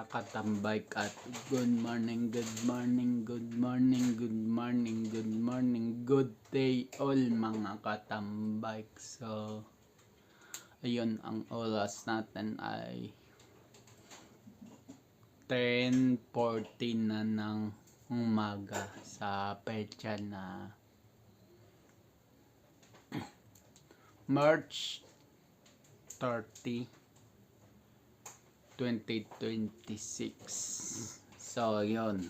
katambay at good morning, good morning, good morning, good morning, good morning, good day all mga katambay. So, ayun, ang oras natin ay 10:14 na ng umaga sa petsa na March 30, 2026. So, yun.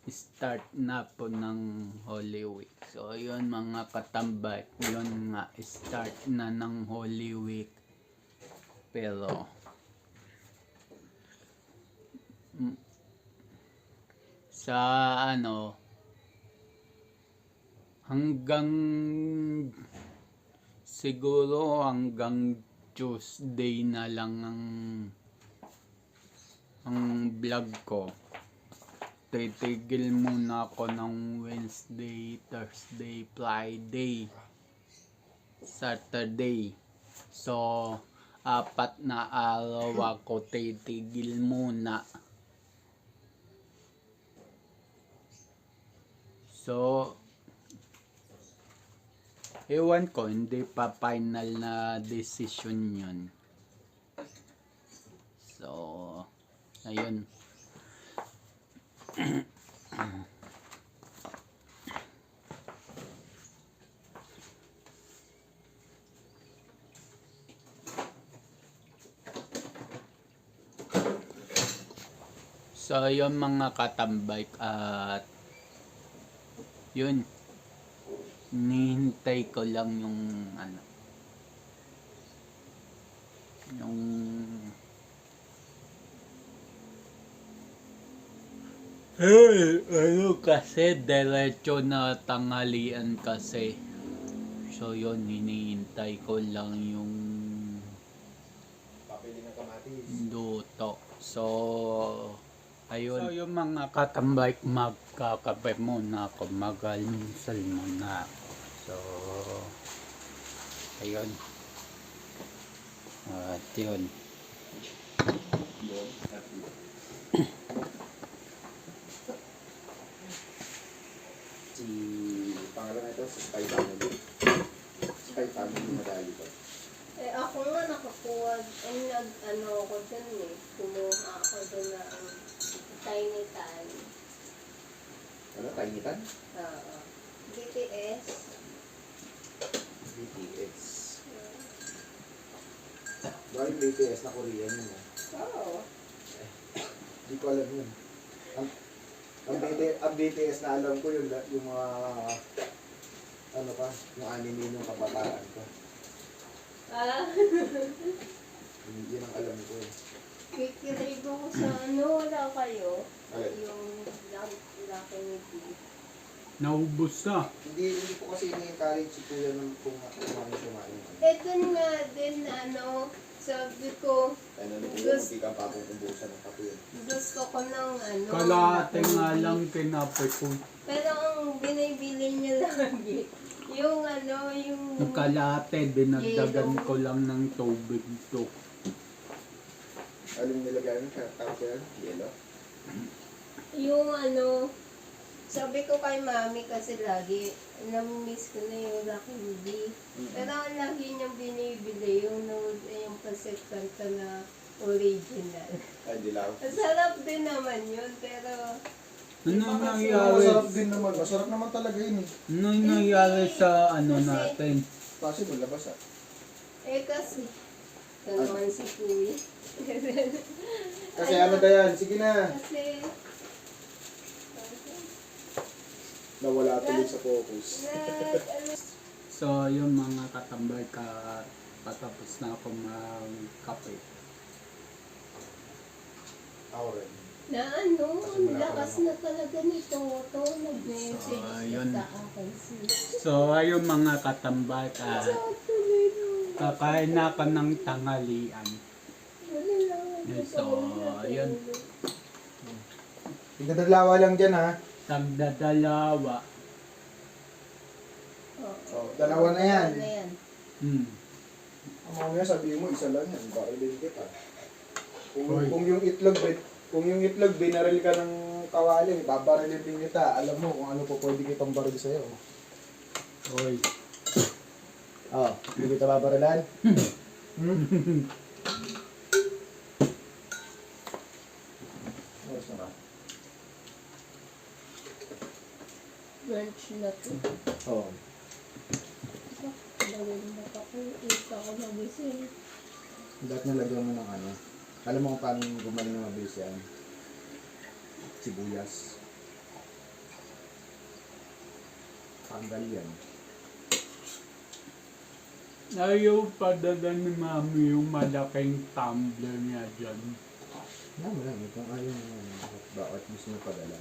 Start na po ng Holy Week. So, yun mga katambay. Yun nga, start na ng Holy Week. Pero, sa hanggang siguro hanggang Tuesday na lang ang vlog ko. Titigil muna ako ng Wednesday, Thursday, Friday, Saturday. So, 4 na araw ako titigil muna. So, ewan ko, hindi pa final na decision yun. So, ayun. So, yun mga katambay at yun. Nihintay ko lang yung kasi diretso na tanghalian kasi. So yun, hinihintay ko lang yung papili ng kamatis. luto. So ayun. So yung mga katambay, magkakape muna ako, mag-almusal muna. So ayun. At yun. Si pangalan na ito, si Spy Family. Spy Family madali ko. Eh ako nga nakakuha, ako dun kumuha ako dun ng tiny tan. Ano, Tiny Tan? Oo. BTS. BTS. Bakit BTS na Korean yun? Oo. Hindi ko alam yun. Ang BTS na alam ko yung mga yung anime ng kabataan ko. Yun ang alam ko. Kikilig ako sa wala kayo. Alin? Yung Lucky ni D. Naubos na. Hindi ko kasi ini-encourage si Kuya nung kumain. Eh dun nga din sabi ko, Ano ni Kuya, hindi ka papukumbusan ng kape yun. gusto ko ng Kalahati nga lang tinapay ko. Pero ang binibili niya lagi, yung Yung kalahati, dinagdagan ko lang ng tubig to. Alam nilagay mo sa kape yan? Yellow? yung sabi ko kay mami kasi lagi, nami-miss ko na yung Lucky D. Pero ang lagi niyang binibili, yung pasit kanta na original. Ay, dilaw. Masarap din naman yun, pero Ano nangyari? Masarap din naman. Masarap naman talaga yun eh. Ano nangyari sa natin? Possible, labas ah. kasi, ito naman si Kuya. Kasi ano ba yan? Sige na. Kasi, Nawala tuloy sa focus. So, yung mga katambay patapos na ako magkape. Ako rin. na ang lakas na talaga ni Toto, nag-message So, ayun. sa akin. So, ayun mga katambay kakain na ako ng tanghalian. So, ayun. Tigdadalawa lang dyan ha. Tagdadalawa. Oh, dalawa na yan. Hmm. Ang mamaya sabihin mo, isa lang yan. Baka ilin kita. Hoy. Kung yung itlog binaril ka ng kawali, babarilin din kita. Alam mo kung ano po pwede kitang baril sa'yo. Hoy. Oh, hindi kita babarilan? Oras na ba? Lunch na to. Oo. Lagyan mo pa ko. Ika ko magising. Dapat nalagyan mo ng ano. Alam mo kung paano gumaling ng mabilis yan? Sibuyas. Tanggal yan. Ayaw padala ni Mami yung malaking tumbler niya dyan. Naman lang, kung ayaw mo bakit gusto mo padala.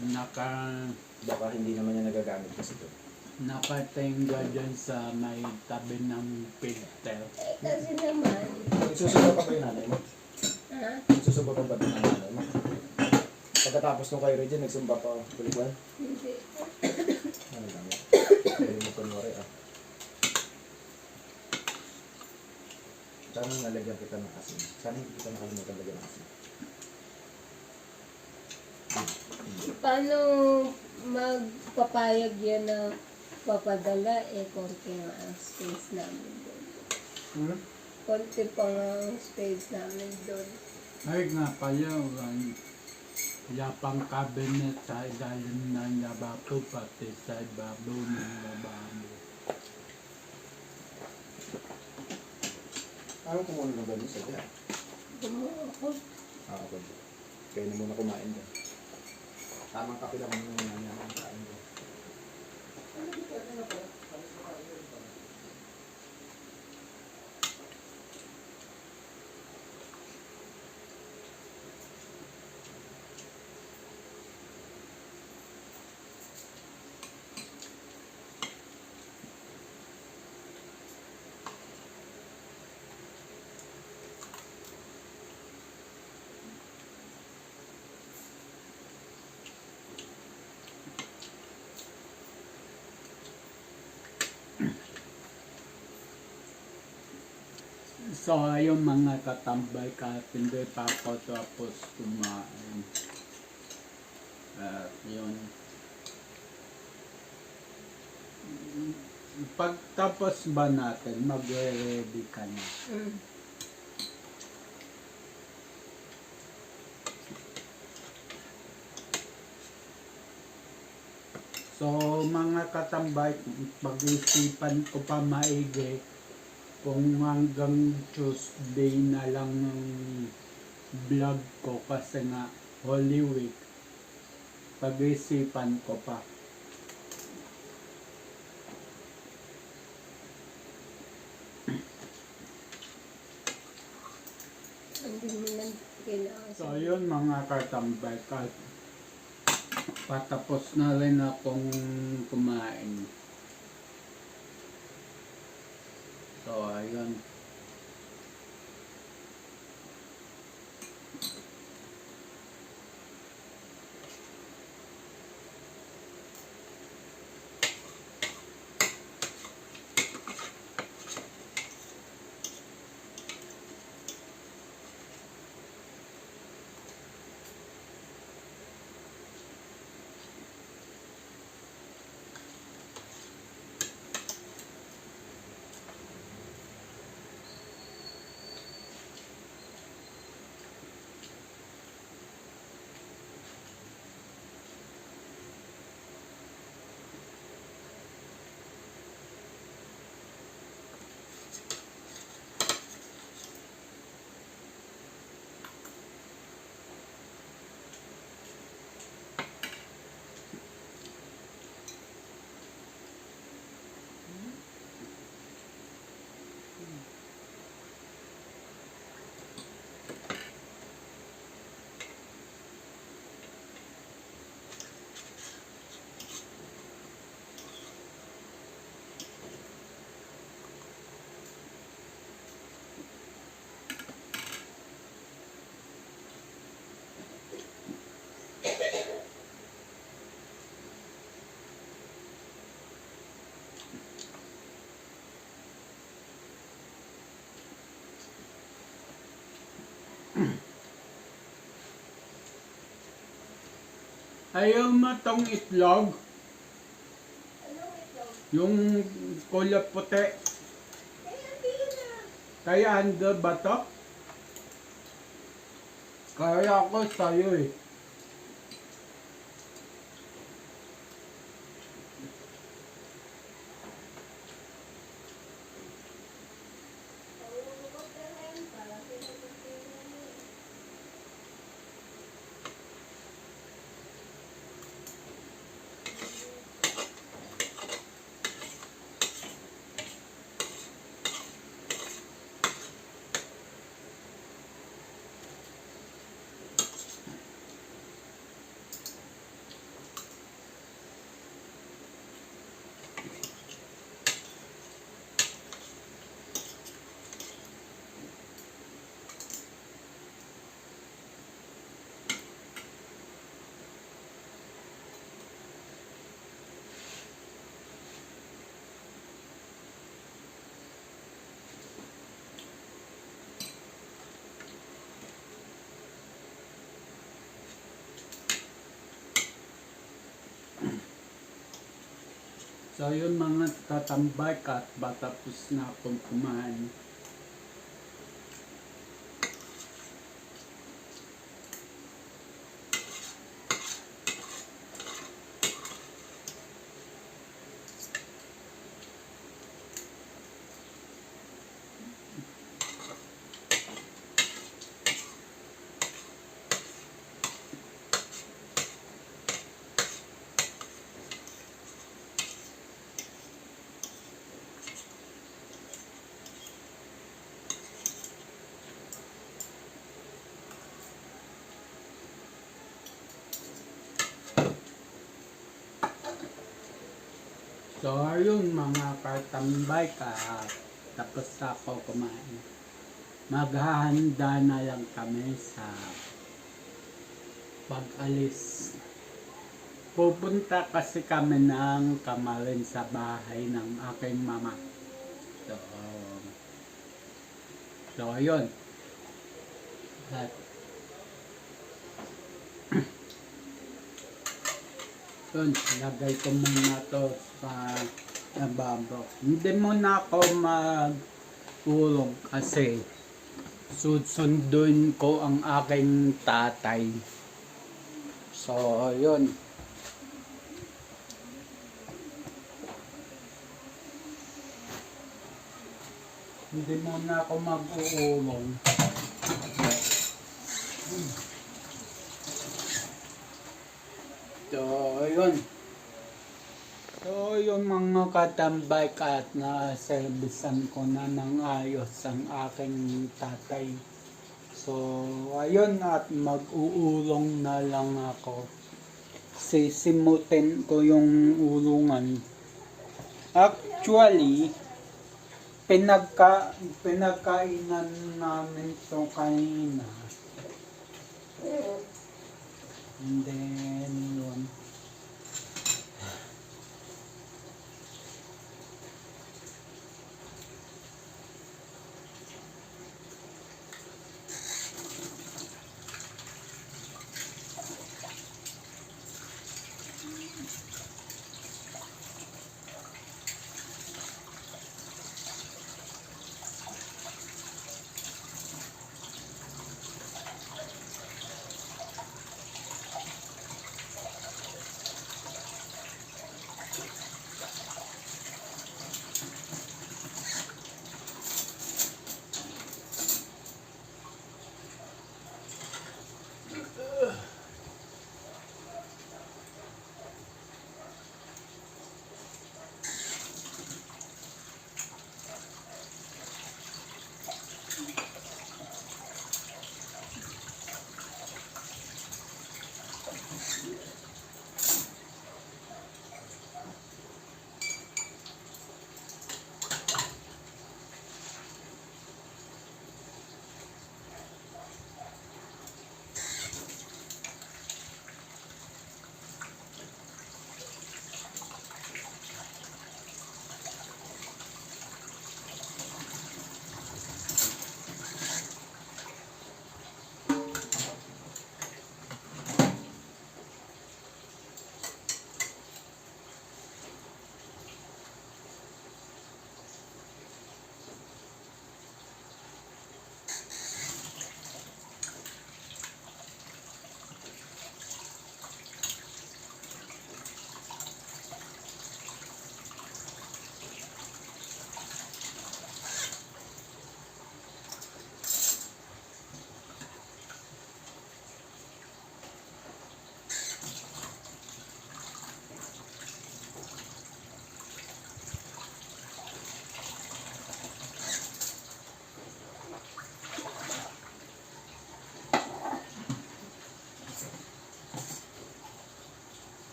Baka hindi naman niya nagagamit kasi ito. nakatingga dyan sa may tabi ng filter. Kasi naman. Nagsusuba pa ba yung nanay mo? Ha? Nagsusuba pa ba yung nanay mo? Pagkatapos nung kayo rin dyan, nagsumba pa kulikuan? Hindi. Ano lang yan? Pwede mo kunwari ah. Sana nalagyan kita ng asin. Sana hindi kita nakalimutan lagyan ng asin. Paano magpapayag yan na papadala? Konti nga ang space namin doon. Konti pa nga ang space namin doon. Ay nga pala, wala pang cabinet sa ilalim ng lababo, pati sa ibabaw ng lababo. Ano kung ano na ba sa dyan? Gumawa ako. Ako. Kaya na muna kumain dyan. Tamang kape lang muna namin ang kain dyan. So, ayun mga katambay ka, hindi pa ako tapos kumain. At yun. Pagtapos ba natin, magre-ready ka na? So, mga katambay, pag-isipan ko pa maigi kung hanggang Tuesday na lang ng vlog ko kasi nga Holy Week. Pag-isipan ko pa. Hindi mo na kailangan. So, yun mga katambay, patapos na rin akong kumain. So, ayun. Ayaw mo tong itlog? Anong itlog? Yung kulay puti. Hindi na. Kaya ando ba to? Kaya ako sa'yo eh. Pangulubot na rin para pinagpapilihan mo. So yun mga tatambay ka at batapos na akong kumain. So ayun mga katambay ka at tapos na ako kumain. Maghahanda na lang kami sa pag-alis. Pupunta kasi kami ng Kamarin sa bahay ng aking mama. So ayun. At yun, lagay ko muna to sa lababo. Hindi muna ako mag-ulog kasi susundin ko ang aking tatay. So yun. Hindi muna ako mag-uulong. So, ayun. So, yung mga katambay ka at na-servisan ko na ng ayos ang aking tatay. So, ayun at mag-uulong na lang ako. Sisimutin ko yung ulungan. Actually, pinagkainan namin to kanina. And then, yun.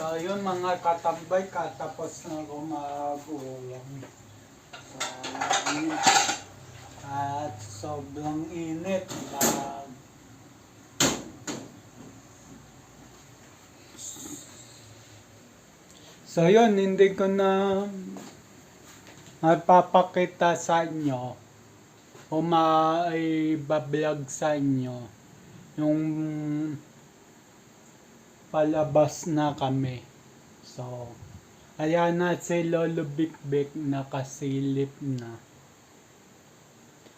So, yun mga katambay, katapos na ako mag-ulam. So, yun. At sobrang init. So, yun, hindi ko na mapapakita sa inyo o maibablog sa inyo yung palabas na kami. So, ayan na si Lolo Bikbik nakasilip na.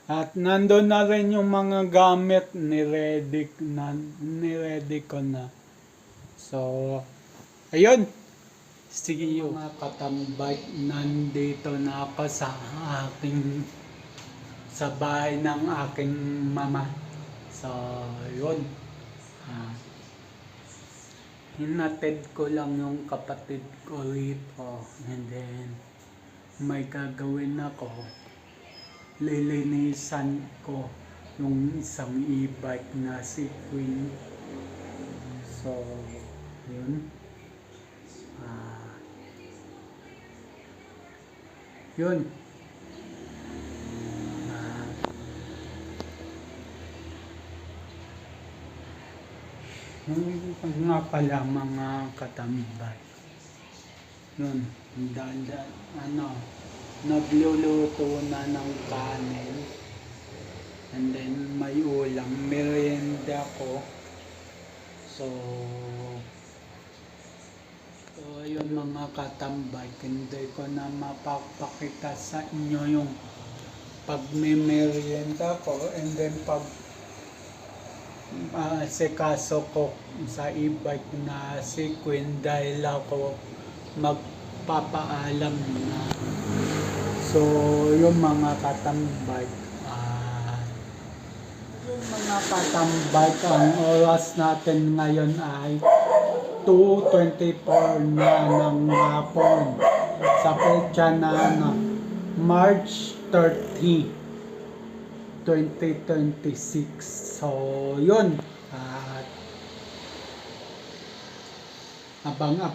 At nandun na rin yung mga gamit ni-ready ko na. So, ayun. See you. Mga katambay, nandito na ako sa bahay ng aking mama. So, yun. Hinatid ko lang yung kapatid ko rito. And then, may gagawin ako. Lilinisan ko yung isang e-bike na si Queen. So, yun. Yun. Yung nga pala mga katambay. Yun, nagluluto na ng kanin. And then may ulam, merienda ko. So ayun mga katambay, hindi ko na mapapakita sa inyo yung pagme-merienda ko. And then pag sikaso ko sa e-bike na si Queen dahil ako magpapaalam na. So, yung mga katambay, ang oras natin ngayon ay 2:24 na ng hapon sa petsa na March 30, 2026. So, yun. Abang na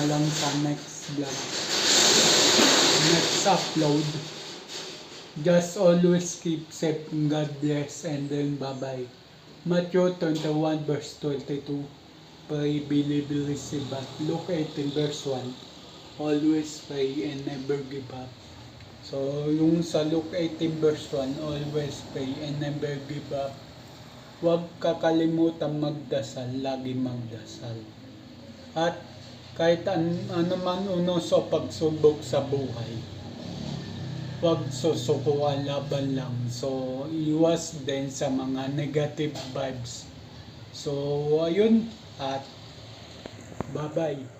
lang sa next vlog. Next upload. Just always keep safe. God bless and then bye-bye. Matthew 21 verse 22. Pray, believe, receive. Luke 18 verse 1. Always pray and never give up. So, yung sa Luke 18 verse 1, always pray and never give up. Huwag kakalimutan magdasal, lagi magdasal. At kahit ano man unos o pagsubok sa buhay, huwag susukuan, laban lang. So, iwas din sa mga negative vibes. So, ayun. At bye-bye.